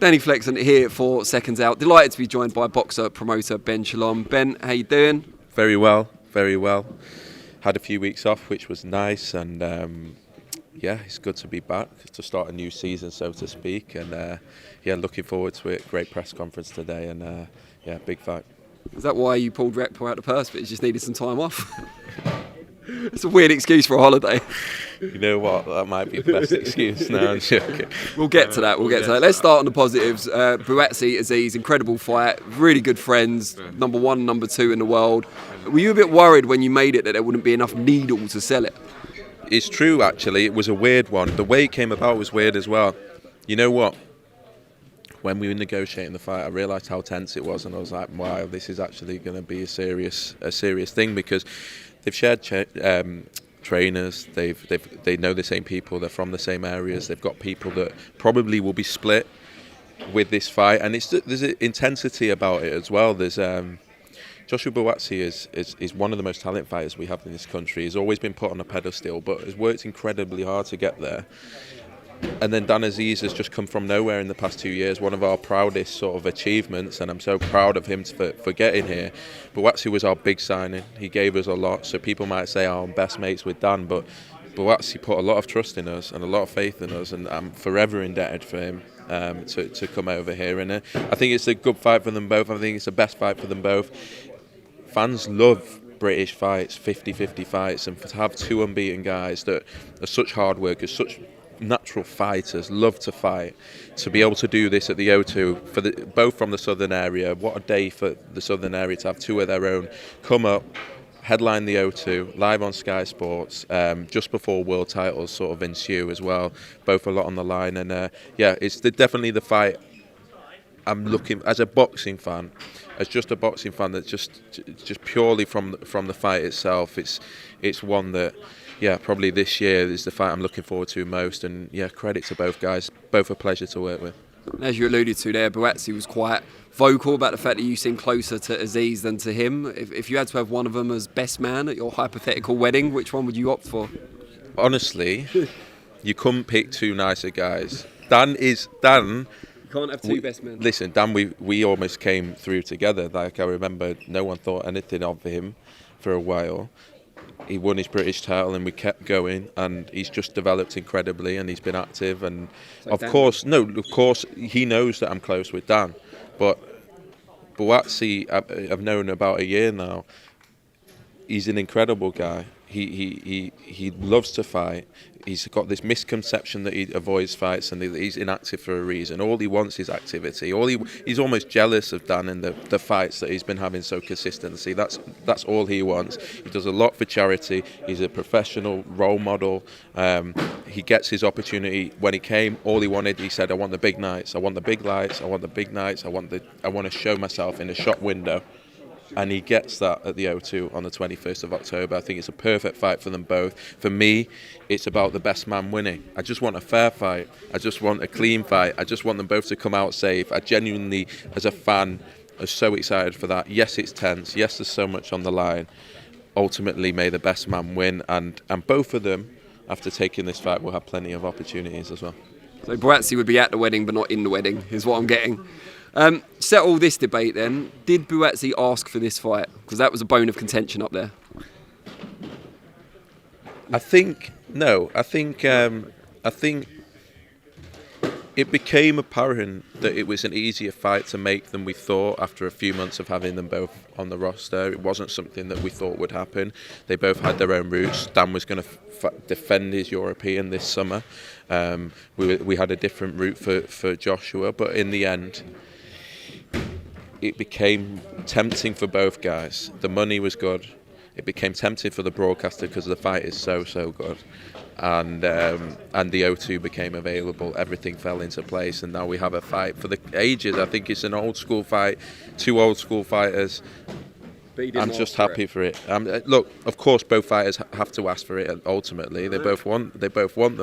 Danny Flexen here for Seconds Out. Delighted to be joined by boxer promoter Ben Shalom. Ben, how you doing? Very well, very well. Had a few weeks off, which was nice, and yeah, it's good to be back to start a new season, so to speak. And yeah, looking forward to it. Great press conference today, and yeah, big fight. Is that why you pulled Riakporhe out of the purse, but you just needed some time off? It's a weird excuse for a holiday. You know what? That might be the best excuse. No, I'm joking. We'll get to that. Let's start on the positives. Buatsi, Azeez, incredible fight. Really good friends. Number 1, number 2 in the world. Were you a bit worried when you made it that there wouldn't be enough needle to sell it? It's true, actually. It was a weird one. The way it came about was weird as well. You know what? When we were negotiating the fight, I realised how tense it was, and I was like, wow, this is actually going to be a serious thing, because they've shared trainers, they know the same people, they're from the same areas, they've got people that probably will be split with this fight, and there's an intensity about it as well. There's Joshua Buatsi is one of the most talented fighters we have in this country. He's always been put on a pedestal, but has worked incredibly hard to get there. And then Dan Azeez has just come from nowhere in the past 2 years, one of our proudest sort of achievements, and I'm so proud of him for getting here. Buatsi was our big signing. He gave us a lot, so people might say, oh, I'm best mates with Dan, but Buatsi put a lot of trust in us and a lot of faith in us, and I'm forever indebted for him to come over here. And I think it's a good fight for them both. I think it's the best fight for them both. Fans love British fights, 50-50 fights, and to have two unbeaten guys that are such hard workers, such natural fighters, love to fight, to be able to do this at the O2 both from the southern area. What a day for the southern area to have two of their own come up, headline the O2 live on Sky Sports just before world titles sort of ensue as well, both a lot on the line. And yeah, it's definitely the fight I'm looking as a boxing fan, as just a boxing fan, that just purely from the fight itself, it's one that, yeah, probably this year is the fight I'm looking forward to most. And yeah, credit to both guys, both a pleasure to work with. As you alluded to there, Buatsi was quite vocal about the fact that you seem closer to Azeez than to him. If you had to have one of them as best man at your hypothetical wedding, which one would you opt for? Honestly, you couldn't pick two nicer guys. Dan. You can't have two best men. Listen, Dan, we almost came through together. Like, I remember no one thought anything of him for a while. He won his British title and we kept going, and he's just developed incredibly, and he's been active. And of course he knows that I'm close with Dan, but Buatsi I've known about a year now. He's an incredible guy. He loves to fight. He's got this misconception that he avoids fights and that he's inactive for a reason. All he wants is activity. He's almost jealous of Dan and the fights that he's been having so consistently. That's all he wants. He does a lot for charity. He's a professional role model. He gets his opportunity. When he came, all he wanted, he said, I want the big nights. I want the big lights. I want the big nights. I want to show myself in a shop window. And he gets that at the O2 on the 21st of October. I think it's a perfect fight for them both. For me, it's about the best man winning. I just want a fair fight. I just want a clean fight. I just want them both to come out safe. I genuinely, as a fan, am so excited for that. Yes, it's tense. Yes, there's so much on the line. Ultimately, may the best man win. And both of them, after taking this fight, will have plenty of opportunities as well. So Buatsi would be at the wedding but not in the wedding, is what I'm getting. Settle this debate then. Did Buatsi ask for this fight? Because that was a bone of contention up there. I think it became apparent that it was an easier fight to make than we thought after a few months of having them both on the roster. It wasn't something that we thought would happen. They both had their own routes. Dan was going to defend his European this summer. We had a different route for Joshua, but in the end, it became tempting for both guys. The money was good. It became tempting for the broadcaster because the fight is so good. And the O2 became available. Everything fell into place, and now we have a fight for the ages. I think it's an old school fight, two old school fighters. I'm just happy for it. Look, of course, both fighters have to ask for it. Ultimately, they both want the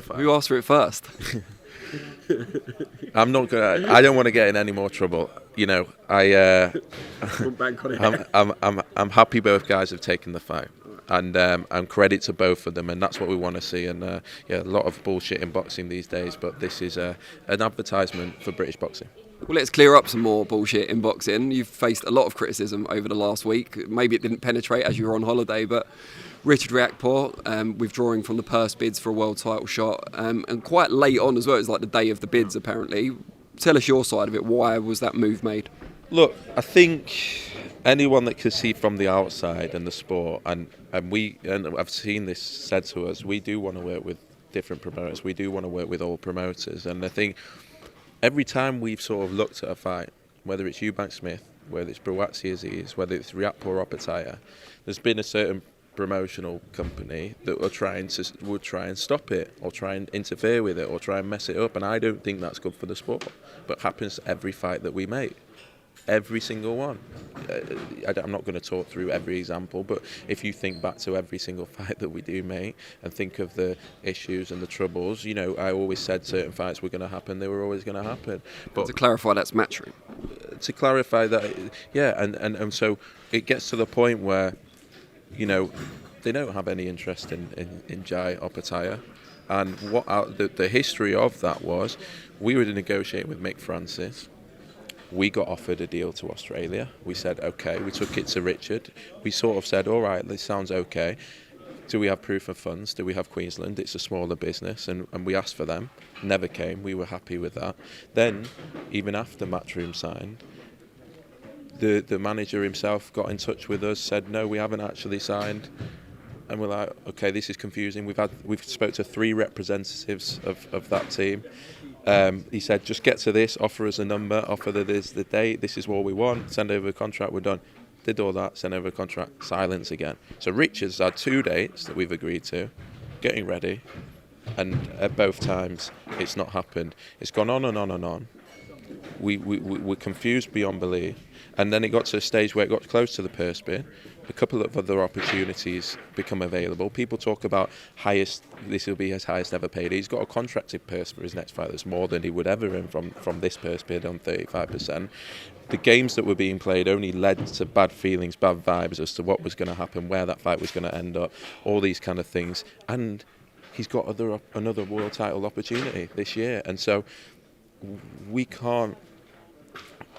fight. Who asked for it first? I'm not gonna. I don't want to get in any more trouble. You know, I'm happy both guys have taken the fight, and credit to both of them, and that's what we want to see. And yeah, a lot of bullshit in boxing these days, but this is an advertisement for British boxing. Well, let's clear up some more bullshit in boxing. You've faced a lot of criticism over the last week. Maybe it didn't penetrate as you were on holiday, but Richard Riakporhe withdrawing from the purse bids for a world title shot, and quite late on as well. It's like the day of the bids, apparently. Tell us your side of it. Why was that move made? Look, I think anyone that can see from the outside and the sport, and I've seen this said to us, we do want to work with different promoters. We do want to work with all promoters, and I think every time we've sort of looked at a fight, whether it's Eubank Smith, whether it's Buatsi Azeez, whether it's Riakporhe or Opataya, there's been a certain promotional company that will try and stop it, or try and interfere with it, or try and mess it up, and I don't think that's good for the sport. But happens every fight that we make. Every single one. I'm not going to talk through every example, but if you think back to every single fight that we do make and think of the issues and the troubles, I always said certain fights were going to happen, they were always going to happen. But to clarify, that's Matchroom. To clarify that, yeah, and so it gets to the point where, they don't have any interest in Jai Opataya. And the history of that was, we were negotiating with Mick Francis. We got offered a deal to Australia. We said, okay. We took it to Richard. We sort of said, all right, this sounds okay. Do we have proof of funds? Do we have Queensland? It's a smaller business. And we asked for them. Never came. We were happy with that. Then, even after Matchroom signed, the manager himself got in touch with us, said, no, we haven't actually signed. And we're like, okay, this is confusing. We've spoke to 3 representatives of that team. He said, just get to this, offer us a number, offer the date, this is what we want, send over a contract, we're done. Did all that, send over a contract, silence again. So Richard's had 2 dates that we've agreed to, getting ready, and at both times it's not happened. It's gone on and on and on. We're confused beyond belief. And then it got to a stage where it got close to the purse bid. A couple of other opportunities become available. People talk about this will be his highest ever paid. He's got a contracted purse for his next fight that's more than he would ever earn from this purse bid on 35%. The games that were being played only led to bad feelings, bad vibes as to what was going to happen, where that fight was going to end up, all these kind of things. And he's got another world title opportunity this year. And so we can't...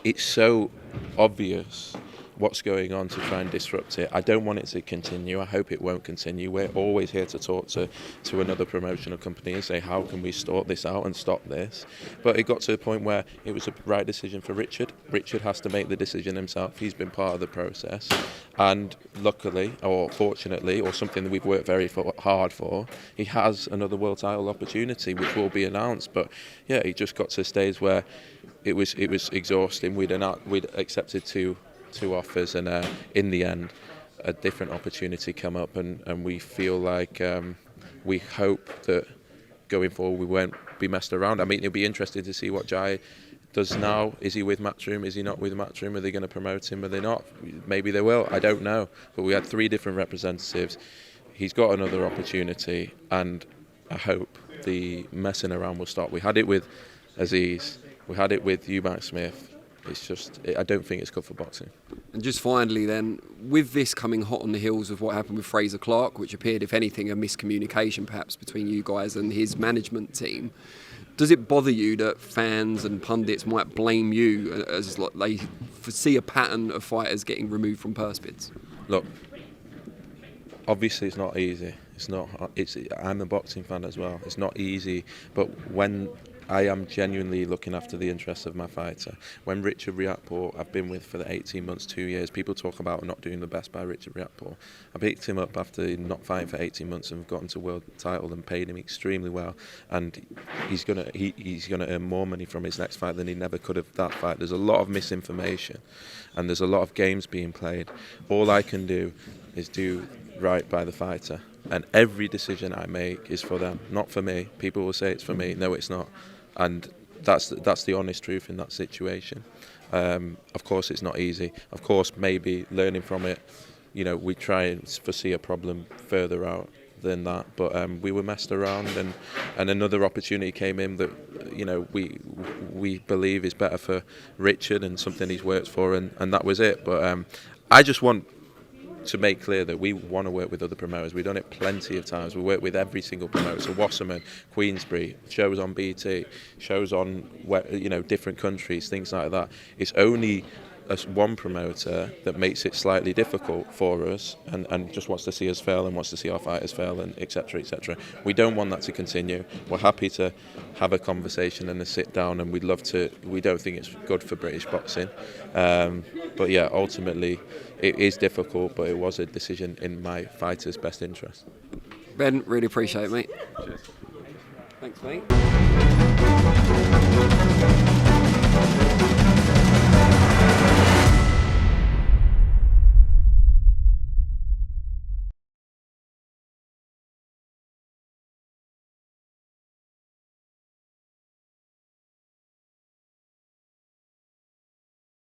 It's so obvious what's going on to try and disrupt it. I don't want it to continue. I hope it won't continue. We're always here to talk to another promotional company and say, how can we sort this out and stop this? But it got to a point where it was the right decision for Richard. Richard has to make the decision himself. He's been part of the process. And luckily, or fortunately, or something that we've worked very hard for, he has another world title opportunity, which will be announced. But yeah, he just got to a stage where it was exhausting. We'd accepted two offers, and in the end a different opportunity come up, and we feel like we hope that going forward we won't be messed around. I mean, it'll be interesting to see what Jai does now. Is he with Matchroom? Is he not with Matchroom? Are they going to promote him? Are they not? Maybe they will. I don't know. But we had 3 different representatives. He's got another opportunity, and I hope the messing around will stop. We had it with Azeez. We had it with Eubank Smith. It's just, I don't think it's good for boxing. And just finally then, with this coming hot on the heels of what happened with Fraser Clark, which appeared, if anything, a miscommunication perhaps between you guys and his management team, does it bother you that fans and pundits might blame you as like they see a pattern of fighters getting removed from purse bids? Look, obviously it's not easy. I'm a boxing fan as well. It's not easy, but when I am genuinely looking after the interests of my fighter. When Richard Riakporhe, I've been with for the 18 months, 2 years, people talk about not doing the best by Richard Riakporhe. I picked him up after not fighting for 18 months and gotten to world title and paid him extremely well. And he's gonna earn more money from his next fight than he never could have that fight. There's a lot of misinformation, and there's a lot of games being played. All I can do is do right by the fighter. And every decision I make is for them, not for me. People will say it's for me. No, it's not. And that's the honest truth in that situation. Of course, it's not easy. Of course, maybe learning from it, we try and foresee a problem further out than that. But we were messed around, and another opportunity came in that we believe is better for Richard and something he's worked for, and that was it. But I just want to make clear that we want to work with other promoters. We've done it plenty of times. We work with every single promoter. So Wasserman, Queensbury, shows on BT, shows on different countries, things like that. It's only as one promoter that makes it slightly difficult for us and just wants to see us fail and wants to see our fighters fail, and etc., etc. We don't want that to continue. We're happy to have a conversation and a sit down, and we'd love to. We don't think it's good for British boxing, but yeah, ultimately it is difficult, but it was a decision in my fighter's best interest. Ben, really appreciate it, mate. Cheers. Thanks, mate.